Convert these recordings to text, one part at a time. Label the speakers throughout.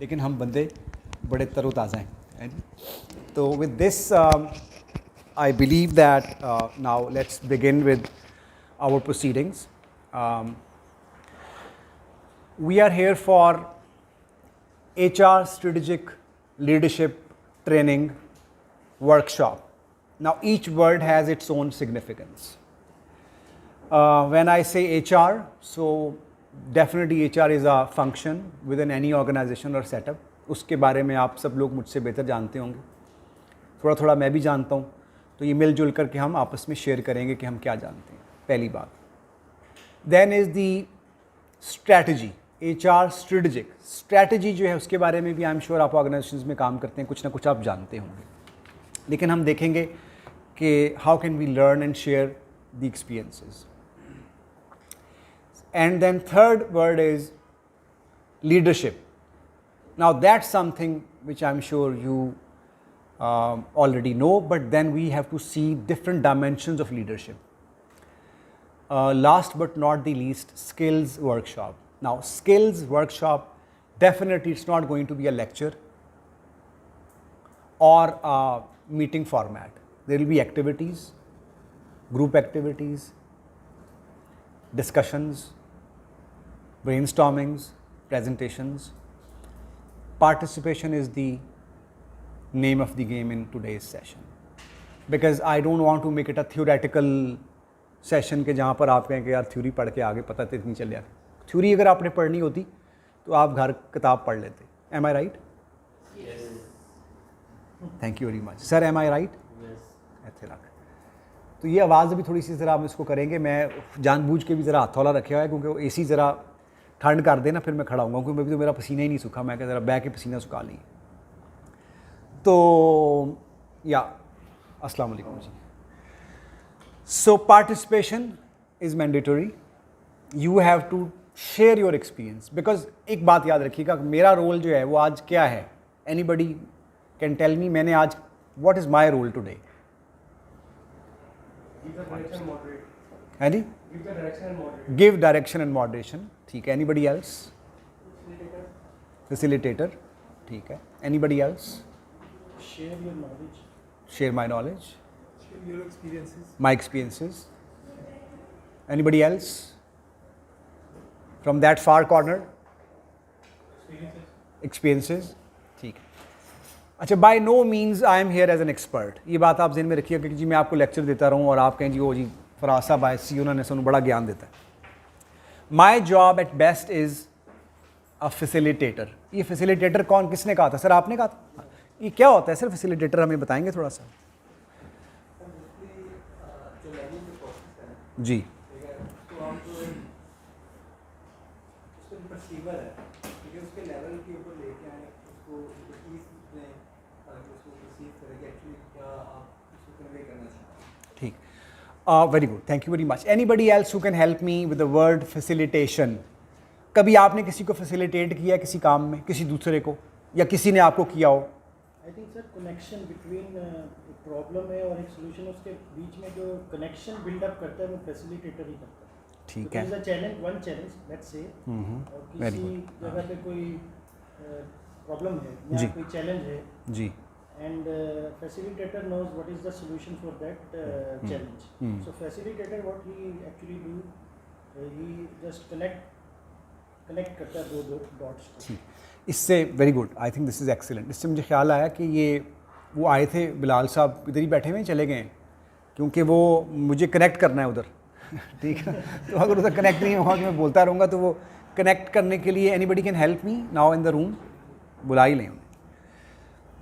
Speaker 1: लेकिन हम बंदे बड़े तरोताज़ा हैं जी. तो with this I believe that now let's begin with our proceedings. We are here for HR Strategic Leadership Training Workshop. Now each word has its own significance. When I say HR, so definitely HR is a function within any organization or setup. उसके बारे में आप सब लोग मुझसे बेहतर जानते होंगे, थोड़ा थोड़ा मैं भी जानता हूँ, तो ये मिलजुल करके हम आपस में शेयर करेंगे कि हम क्या जानते हैं. पहली बात. Then is the strategy. HR strategic. Strategy जो है उसके बारे में भी आई एम श्योर आप ऑर्गेनाइजेशंस में काम करते हैं, कुछ ना कुछ आप जानते होंगे, लेकिन हम देखेंगे कि how can we learn and share the experiences. And then third word is leadership. Now that's something which I'm sure you already know, but then we have to see different dimensions of leadership. Last but not the least, skills workshop. Now skills workshop, definitely it's not going to be a lecture or a meeting format. There will be activities, group activities, discussions, brainstormings, presentations. Participation is the name of the game in today's session, because I don't want to make it a theoretical session के जहाँ पर आप कहें कि यार theory पढ़ के आगे पता तो नहीं चल. थ्योरी अगर आपने पढ़नी होती तो आप घर किताब पढ़ लेते. Am I right?
Speaker 2: Yes.
Speaker 1: Thank you very much. Sir, am I right?
Speaker 2: Yes.
Speaker 1: ऐसे रख. तो ये आवाज़ अभी थोड़ी सी ज़रा हम इसको करेंगे. मैं जानबूझ के भी ज़रा हथौला रखा हुआ है क्योंकि एसी ज़रा ठंड कर देना, फिर मैं खड़ा हूँगा क्योंकि अभी तो मेरा पसीना ही नहीं सूखा. मैं क्या ज़रा बैठ के पसीना सुखा ली. तो या अस्सलाम वालेकुम जी. So participation is mandatory. You have to share your experience, because एक बात याद रखिएगा, मेरा रोल जो है वो आज क्या है. एनीबडी कैन टेल मी, मैंने आज what is my role today. है जी, गिव डायरेक्शन एंड मॉडरेशन. ठीक है. Anybody else? फैसिलिटेटर. ठीक है. Anybody else?
Speaker 2: Share your knowledge.
Speaker 1: Share my knowledge.
Speaker 2: Share your experiences.
Speaker 1: My experiences. Anybody else? From that far corner? Experiences. ठीक है. अच्छा, by no means I am here as an expert. ये बात आप ज़हन में रखिएगा कि जी मैं आपको लेक्चर देता रहूँ और आप कहें जी वो जी फराज साहब आए सी, उन्होंने सुनो बड़ा ज्ञान देता है. My job at best is a facilitator. ये facilitator कौन, किसने कहा था? सर आपने कहा था. ये क्या होता है सर फैसिलिटेटर, हमें बताएंगे थोड़ा सा. जी.
Speaker 2: तो आप उसको परसीवर है, ठीक है, उसके लेवल के ऊपर लेके आए, उसको चीज़ में ताकि उसको परसीव करें कि एक्चुअली क्या आप उसको कन्वे करना चाहते हैं.
Speaker 1: ठीक. Very good, thank you very much. Anybody else who can help me with the word facilitation. कभी आपने किसी को फैसिलिटेट किया किसी काम में, किसी दूसरे को, या किसी ने आपको किया हो?
Speaker 2: I think sir connection between एक प्रॉब्लम है और एक सोल्यूशन, उसके बीच में जो कनेक्शन बिल्डअप करता है वो फैसिलिटेटर ही करता है.
Speaker 1: ठीक है.
Speaker 2: Challenge, one challenge let's say, और किसी जगह पे कोई प्रॉब्लम है या कोई चैलेंज है
Speaker 1: जी,
Speaker 2: and facilitator knows what is the solution for that challenge. So facilitator what he actually do, he just connect करता है दो dots.
Speaker 1: ठीक. इससे very good, I think this is excellent. इससे मुझे ख्याल आया कि ये वो आए थे बिलाल साहब, इधर ही बैठे हुए चले गए क्योंकि वो मुझे कनेक्ट करना है उधर. ठीक है. तो अगर उधर कनेक्ट नहीं होगा कि मैं बोलता रहूँगा, तो वो कनेक्ट करने के लिए anybody can help me now in the room, बुला ही लें उन्हें.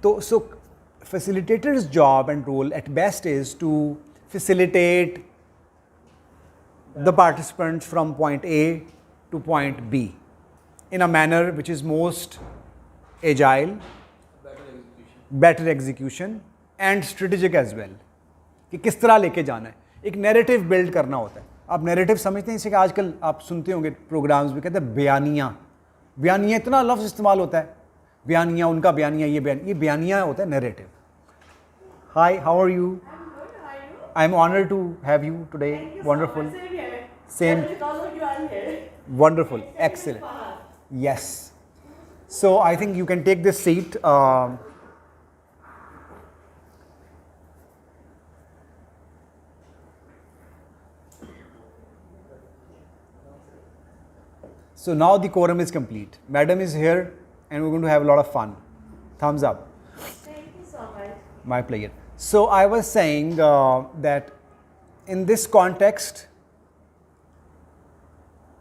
Speaker 1: तो सो facilitator's job and role at best is to facilitate the participants from point A to point B in a manner which is most agile, better execution and strategic as well. कि किस तरह लेके जाना है, एक नैरेटिव बिल्ड करना होता है. आप नैरेटिव समझते हैं, जैसे कि आजकल आप सुनते होंगे प्रोग्राम्स में कहते हैं बयानियाँ. बयानियाँ इतना लफ्ज़ इस्तेमाल होता है, बयानिया, उनका बयानिया, ये बयानिया होता है narrative. Hi, how are you? I am honoured to have you today. Wonderful. Same. Wonderful. Excellent. Yes. So I think you can take this seat. So now the quorum is complete. Madam is here and we're going to have a lot of fun. Thumbs up.
Speaker 3: Thank you so much.
Speaker 1: My pleasure. So I was saying that in this context,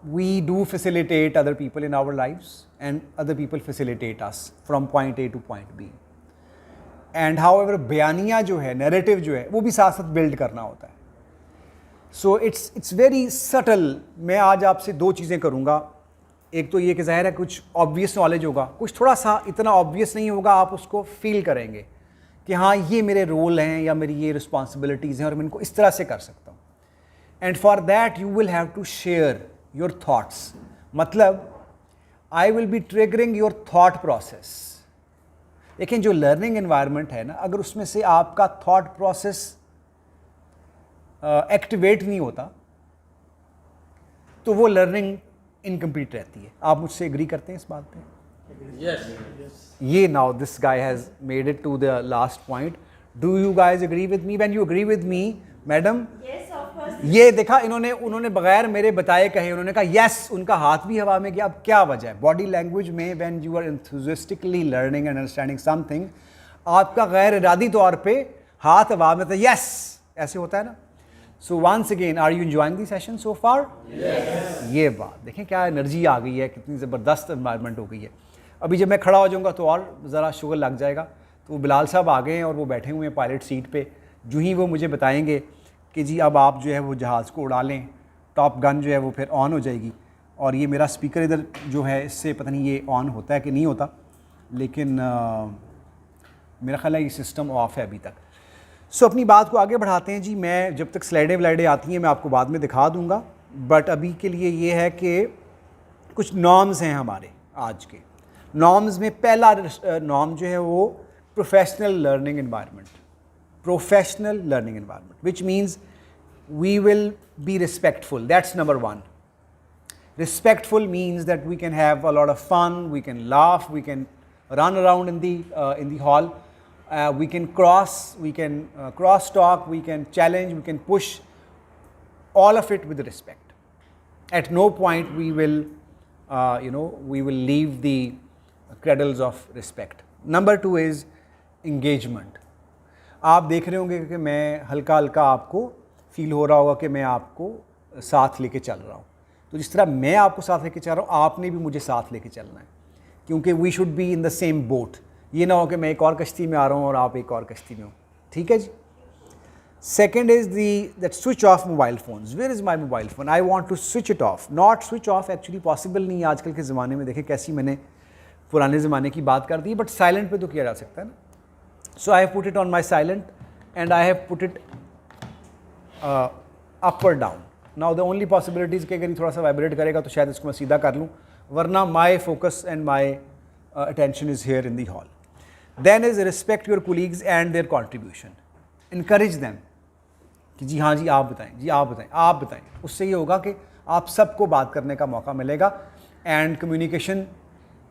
Speaker 1: we do facilitate other people in our lives and other people facilitate us from point A to point B. And however, बयानिया जो है, narrative जो है, वो भी साथ साथ build करना होता है. So it's very subtle. मैं आज आपसे दो चीज़ें करूँगा. एक तो ये कि ज़ाहिर है कुछ obvious knowledge होगा, कुछ थोड़ा सा इतना obvious नहीं होगा, आप उसको feel करेंगे कि हाँ ये मेरे रोल हैं या मेरी ये responsibilities हैं और मैं इनको इस तरह से कर सकता हूँ. And for that you will have to share your thoughts. मतलब I will be triggering your thought process. लेकिन जो learning environment है ना, अगर उसमें से आपका thought process एक्टिवेट नहीं होता तो वो लर्निंग इनकम्प्लीट रहती है. आप मुझसे एग्री करते हैं इस बात पे? ये now this guy has made it to the last point. Do you guys agree with me? When you agree with me madam, ये देखा उन्होंने बगैर मेरे बताए कहे, उन्होंने कहा यस, उनका हाथ भी हवा में गया. अब क्या वजह है? बॉडी लैंग्वेज में when you are enthusiastically learning and understanding something, आपका गैर इरादी तौर पे हाथ हवा में, तो यस ऐसे होता है ना. So once again, are you enjoying the session so far? Yes. ये बात देखें क्या एनर्जी आ गई है, कितनी ज़बरदस्त एनवायरनमेंट हो गई है. अभी जब मैं खड़ा हो जाऊँगा तो और ज़रा शुगर लग जाएगा. तो बिलाल साहब आ गए हैं और वो बैठे हुए हैं पायलट सीट पे. जो ही वो मुझे बताएंगे कि जी अब आप जो है वो जहाज़ को उड़ा लें, टॉप गन जो है वो फिर ऑन हो जाएगी. और ये मेरा स्पीकर इधर जो है इससे पता नहीं ये ऑन होता है कि नहीं होता, लेकिन मेरा ख्याल है ये सिस्टम ऑफ है अभी तक. सो अपनी बात को आगे बढ़ाते हैं जी. मैं जब तक स्लाइडें व्लाइडें आती हैं मैं आपको बाद में दिखा दूंगा, बट अभी के लिए ये है कि कुछ नॉर्म्स हैं हमारे आज के. नॉर्म्स में पहला नॉर्म जो है वो professional learning environment. Professional learning environment which means we will be respectful. That's number one. Respectful means that we can have a lot of fun, we can laugh, we can run around in the hall. We can cross talk, we can challenge, we can push, all of it with respect. At no point we will we will leave the cradles of respect. Number two is engagement. आप देख रहे होंगे कि मैं हल्का हल्का आपको feel हो रहा होगा कि मैं आपको साथ लेके चल रहा हूँ. तो जिस तरह मैं आपको साथ लेके चल रहा हूँ, आपने भी मुझे साथ लेके चलना है, क्योंकि we should be in the same boat. ये ना हो कि मैं एक और कश्ती में आ रहा हूँ और आप एक और कश्ती में हो. ठीक है जी. Second is that switch off mobile phones. Where is my mobile phone? I want to switch it off. Not switch off actually possible नहीं है आजकल के ज़माने में. देखें कैसी मैंने पुराने ज़माने की बात कर दी, बट साइलेंट पे तो किया जा सकता है ना. So I have put it on my silent and I have put it up और down. Now the only possibilities कि अगर थोड़ा सा वाइब्रेट करेगा तो शायद इसको मैं सीधा कर लूँ, वरना my focus and my attention is here in the hall. Then is respect your colleagues and their contribution. Encourage them कि जी हाँ जी आप बताएं, जी आप बताएं, आप बताएं. उससे ये होगा कि आप सबको बात करने का मौका मिलेगा. And communication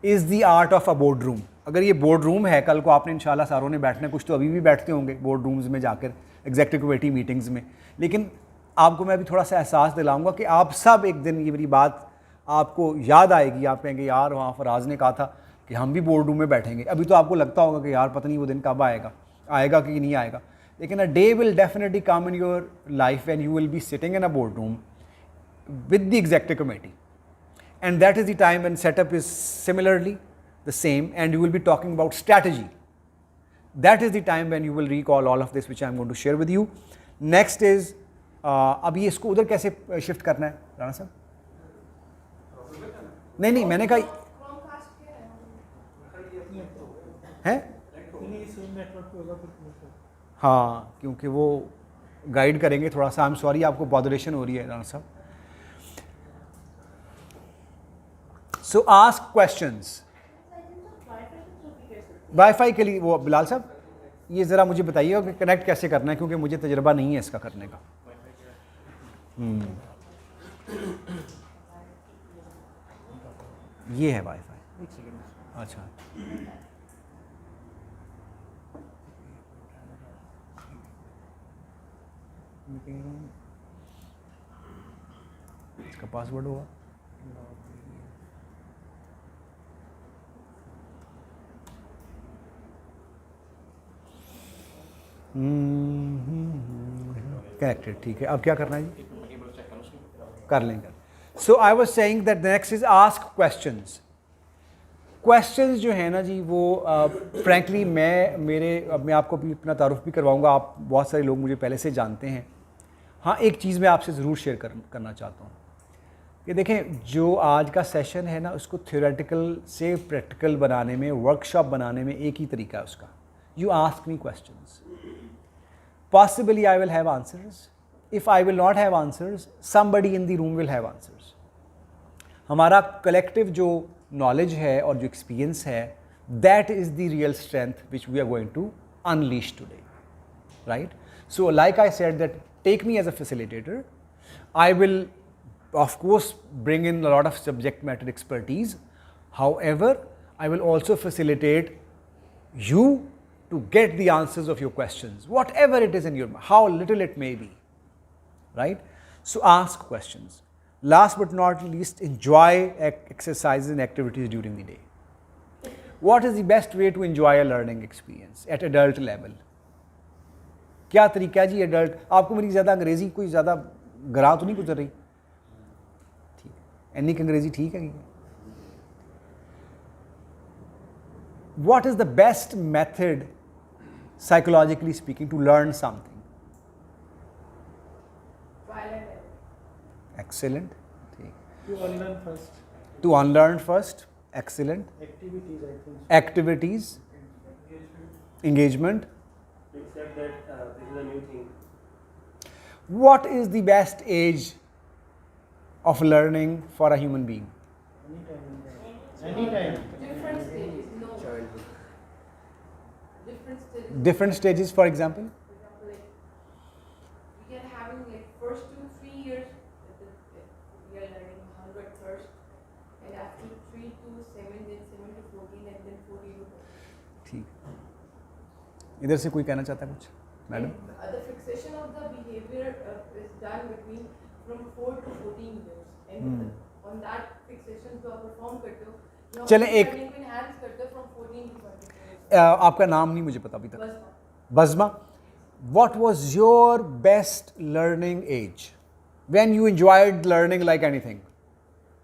Speaker 1: is the art of a board room. अगर ये बोर्ड रूम है, कल को आपने इंशाल्लाह सारों ने बैठना, कुछ तो अभी भी बैठते होंगे बोर्ड रूम्स में जाकर एग्जीक्यूटिव कमेटी मीटिंग्स में, लेकिन आपको मैं अभी थोड़ा सा एहसास दिलाऊंगा कि आप सब एक दिन ये मेरी बात आपको याद आएगी. आप कहेंगे यार वहाँ फराज ने कहा था कि हम भी बोर्ड रूम में बैठेंगे. अभी तो आपको लगता होगा कि यार पता नहीं वो दिन कब आएगा कि नहीं आएगा, लेकिन a day will definitely come in your life when you will be sitting in a board room with the executive committee, and that is the time when setup is similarly the same and you will be talking about strategy. That is the time when you will recall all of this which I am going to share with you. Next is अभी इसको उधर कैसे shift करना है राणा साहब? नहीं मैंने कहा है हाँ, क्योंकि वो गाइड करेंगे थोड़ा सा. आई एम सॉरी आपको बॉदरेशन हो रही है राणा साहब. सो आस्क क्वेश्चंस. वाईफाई के लिए वो बिलाल साहब ये ज़रा मुझे बताइए कि कनेक्ट कैसे करना है, क्योंकि मुझे तजर्बा नहीं है इसका करने का. ये है वाईफाई. अच्छा, इसका पासवर्ड होगा। कनेक्टेड, ठीक है। अब क्या करना है जी? कर लेंगे। So I was saying that the next is ask questions. Questions जो है ना जी वो फ्रैंकली मैं आपको अपना तारुफ भी करवाऊंगा। आप बहुत सारे लोग मुझे पहले से जानते हैं। हाँ, एक चीज़ मैं आपसे ज़रूर शेयर करना चाहता हूँ कि देखें, जो आज का सेशन है ना उसको थ्योरेटिकल से प्रैक्टिकल बनाने में, वर्कशॉप बनाने में एक ही तरीका है उसका। You ask me questions, possibly I will have answers. If I will not have answers, somebody in the room will have answers. हमारा कलेक्टिव जो नॉलेज है और जो एक्सपीरियंस है, that is the real strength which we are going to unleash today, right? So like I said that take me as a facilitator. I will of course bring in a lot of subject matter expertise. However, I will also facilitate you to get the answers of your questions, whatever it is in your mind, how little it may be, right? So ask questions. Last but not least, enjoy exercises and activities during the day. What is the best way to enjoy a learning experience at adult level? क्या तरीका है जी adult? आपको मेरी ज़्यादा अंग्रेज़ी कोई ज़्यादा गरा तो नहीं गुजर रही? ठीक है, एनी की अंग्रेज़ी ठीक है? What is the best method, psychologically speaking, to learn something?
Speaker 3: Trial and error.
Speaker 1: Excellent.
Speaker 2: To unlearn first.
Speaker 1: To unlearn first. Excellent.
Speaker 2: Activities, I think.
Speaker 1: Activities. Engagement.
Speaker 4: Except that this is a new thing.
Speaker 1: What is the best age of learning for a human being?
Speaker 2: Anytime.
Speaker 3: Different stages. No.
Speaker 4: Childhood.
Speaker 3: Different stages.
Speaker 1: Different stages, for example.
Speaker 3: For example, like we are having like first 2-3 years, we are learning 100 first, and after 3 to 7, then 7 to 14, and then 14 to 30.
Speaker 1: ठीक। इधर से कोई कहना चाहता है कुछ, madam?
Speaker 3: And, the fixation of the behavior is done between from 4 to 14 years, and on that fixation जो आप perform करते हो,
Speaker 1: चलें एक-
Speaker 3: learning को enhance करते हो from 14 to 24.
Speaker 1: आपका नाम नहीं मुझे पता अभी तक।
Speaker 3: बस
Speaker 1: Basma, what was your best learning age? When you enjoyed learning like anything?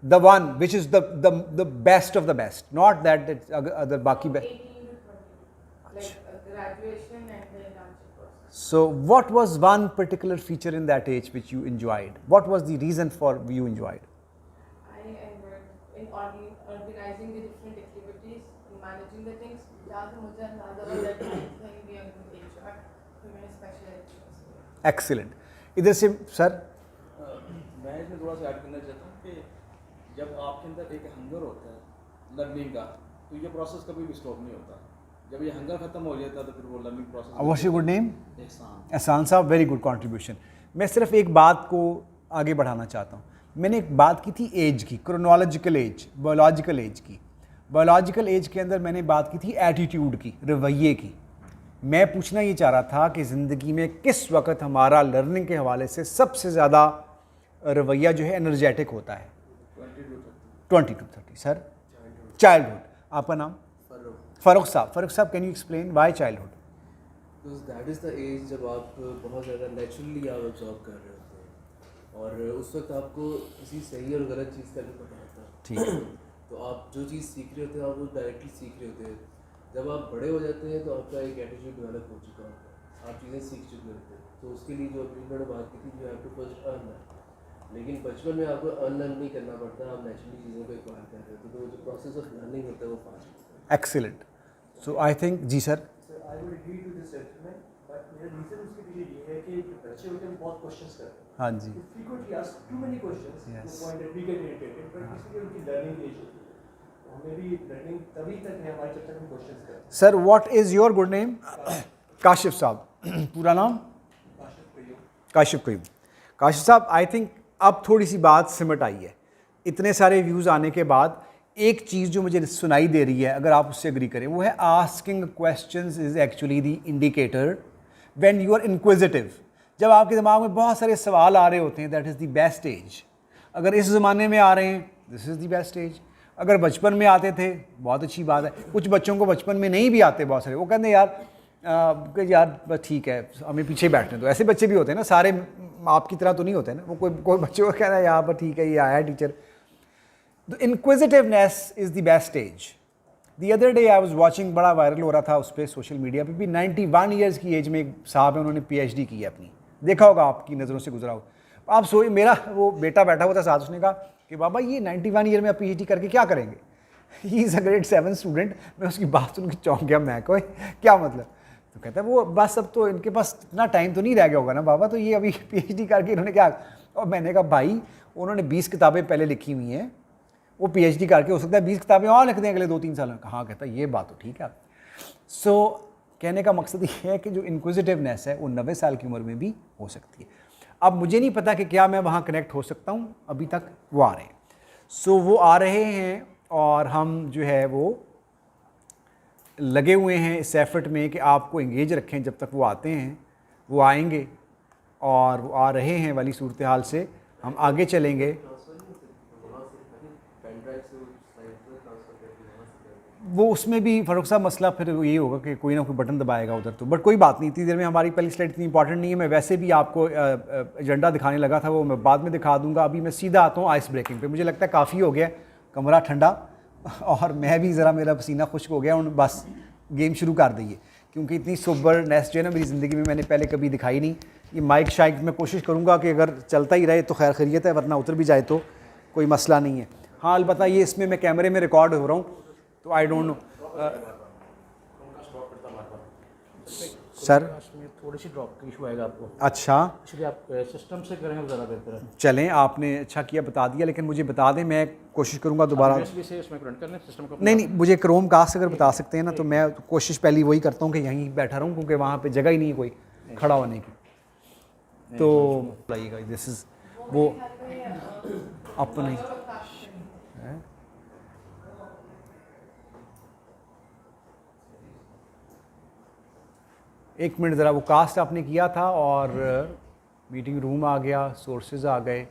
Speaker 1: The one which is the best of the best, not that it's other baki best.
Speaker 3: 18 to 20, like graduation and the internship process.
Speaker 1: So what was one particular feature in that age which you enjoyed? What was the reason for you enjoyed?
Speaker 3: I enjoyed in organizing the different activities, in managing the things. ज़्यादा मुझे अंदाज़ा हुआ that कहीं भी अगर HR तो मैंने special education.
Speaker 1: Excellent. इधर से सर।
Speaker 5: मैं इसमें थोड़ा सा ऐड करना चाहता हूँ कि जब आपके अंदर एक हंगर होता है लर्निंग का, तो ये प्रोसेस कभी भी स्टॉप नहीं होता। जब ये हंगर खत्म हो जाता है तो फिर वो learning process.
Speaker 1: What's your good name?
Speaker 5: एहसान।
Speaker 1: एहसान साहब, वेरी गुड कंट्रीब्यूशन। मैं सिर्फ एक बात को आगे बढ़ाना चाहता हूँ। मैंने एक बात की थी एज की, क्रोनोलॉजिकल एज, बायोलॉजिकल एज की। बायोलॉजिकल एज के अंदर मैंने बात की थी एटीट्यूड की, रवैये की। मैं पूछना ये चाह रहा था कि ज़िंदगी में किस वक्त हमारा लर्निंग के हवाले से सबसे ज़्यादा रवैया जो है एनर्जेटिक होता है? 20 to 30। सर? चाइल्डहुड। आपका नाम? फ़ारूक साहब। फ़ारूक साहब, can you explain why childhood?
Speaker 6: Because that is the age जब आप बहुत ज़्यादा नेचुरली आप ऑब्जॉर्व कर रहे होते हैं और उस वक्त आपको किसी सही और गलत चीज़ का भी पता होता है।
Speaker 1: ठीक है।
Speaker 6: तो आप जो चीज़ सीख रहे होते हैं आप वो डायरेक्टली सीख रहे होते हैं। जब आप बड़े हो जाते हैं तो आपका एक एटीट्यूड डेवलप हो चुका होता है, आप चीज़ें सीख चुके होते हैं। तो उसके लिए जो अपनी मैंने बात की थी, you have to first earn that. लेकिन बचपन में आपको अनलर्न नहीं करना पड़ता, आप नेचुरली चीज़ों को एक्वायर कर रहे होते हो, तो जो प्रोसेस ऑफ लर्निंग होता है वो फास्ट होता है।
Speaker 1: एक्सीलेंट। सो आई थिंक जी sir.
Speaker 4: Sir, I would agree to this sentiment, but मेरा रीज़न उसके पीछे ये है कि जो बच्चे होते हैं बहुत क्वेश्चंस करते हैं।
Speaker 1: हाँ जी।
Speaker 4: They frequently ask too many questions to
Speaker 1: Yes.
Speaker 4: the point that we get irritated, but इसलिए उनकी लर्निंग एज होती है। तो हमें भी लर्निंग तभी तक है हमारी जब तक हम क्वेश्चंस करते हैं।
Speaker 1: Sir, what is your good name? Kashif साहब। पूरा नाम? काशिफ कयूम। काशिफ साहब, आई थिंक अब थोड़ी सी बात सिमट आई है। इतने सारे व्यूज़ आने के बाद एक चीज़ जो मुझे सुनाई दे रही है, अगर आप उससे एग्री करें, वो है asking questions is actually the indicator when you are inquisitive. जब आपके दिमाग में बहुत सारे सवाल आ रहे होते हैं, that is the best age. अगर इस ज़माने में आ रहे हैं, this is the best age. अगर बचपन में आते थे, बहुत अच्छी बात है। कुछ बच्चों को बचपन में नहीं भी आते, बहुत सारे, वो कहते हैं यार बस ठीक है, हमें पीछे बैठने दो। ऐसे बच्चे भी होते हैं ना, सारे आपकी तरह तो नहीं होते ना, वो कोई बच्चे को कहता है यार बस ठीक है, ये आया teacher. The inquisitiveness is the best age. The other day I was watching, बड़ा वायरल हो रहा था उस पर सोशल मीडिया पे भी, 91 ईयर्स की एज में एक साहब है, उन्होंने PhD की है अपनी, देखा होगा, आपकी नज़रों से गुजरा हो। आप सोए, मेरा वो बेटा बैठा हुआ था साथ, उसने कहा कि बाबा ये 91 ईयर में आप PhD करके क्या करेंगे? He is a grade 7 student. मैं उसकी बात सुन के चौंक गया, मैं कोई क्या मतलब? तो कहता है वो बस अब तो इनके पास इतना टाइम तो नहीं रह गया होगा ना बाबा, तो ये अभी PhD करके इन्होंने क्या। और मैंने कहा भाई उन्होंने 20 किताबें पहले लिखी हुई हैं, वो PhD करके हो सकता है 20 किताबें और लिख दें अगले 2-3 साल में। हाँ, कहता है ये बात तो ठीक है। सो कहने का मकसद ये है कि जो इंक्विजिटिवनेस है वो 90 साल की उम्र में भी हो सकती है। अब मुझे नहीं पता कि क्या मैं वहाँ कनेक्ट हो सकता हूँ, अभी तक वो आ रहे हैं। सो वो आ रहे हैं और हम जो है वो लगे हुए हैं इस एफर्ट में कि आपको एंगेज रखें जब तक वो आते हैं। वो आएंगे और वो आ रहे हैं वाली सूरत हाल से हम आगे चलेंगे। वो उसमें भी फ़ारूक साहब मसला फिर ये होगा कि कोई ना कोई बटन दबाएगा उधर, तो बट कोई बात नहीं, इतनी देर में हमारी पहली स्लाइड इतनी इंपॉर्टेंट नहीं है। मैं वैसे भी आपको एजेंडा दिखाने लगा था, वो मैं बाद में दिखा दूंगा। अभी मैं सीधा आता हूँ आइस ब्रेकिंग पे। मुझे लगता है काफ़ी हो गया, कमरा ठंडा और मैं भी ज़रा, मेरा पसीना खुश्क हो गया, और बस गेम शुरू कर दीजिए, क्योंकि इतनी सोबरनेस जो है ना मेरी ज़िंदगी में मैंने पहले कभी दिखाई नहीं। ये माइक शाइक मैं कोशिश करूँगा कि अगर चलता ही रहे तो खैर खैरियत है, वरना उतर भी जाए तो कोई मसला नहीं है। हाँ, अलबत्ता ये इसमें मैं कैमरे में रिकॉर्ड हो रहा हूँ, तो आई डोंट नो सर,
Speaker 2: में थोड़ी सी ड्रॉप की इशू आएगा आपको,
Speaker 1: अच्छा
Speaker 2: इसलिए आप सिस्टम से करेंगे ज़्यादा बेहतर है।
Speaker 1: चलें, आपने अच्छा किया बता दिया, लेकिन मुझे बता दें, मैं कोशिश करूँगा दोबारा।
Speaker 2: USB से इसमें कनेक्ट कर लें सिस्टम को।
Speaker 1: नहीं, मुझे क्रोम कास्ट अगर बता सकते हैं ना, तो मैं कोशिश पहली वही करता हूँ कि यहीं बैठा रहूँ, क्योंकि वहाँ पे जगह ही नहीं है कोई खड़ा होने की। तो लाइएगा, दिस इज़ वो अपने एक मिनट ज़रा, वो कास्ट आपने किया था और मीटिंग रूम आ गया, सोर्सेज आ गए,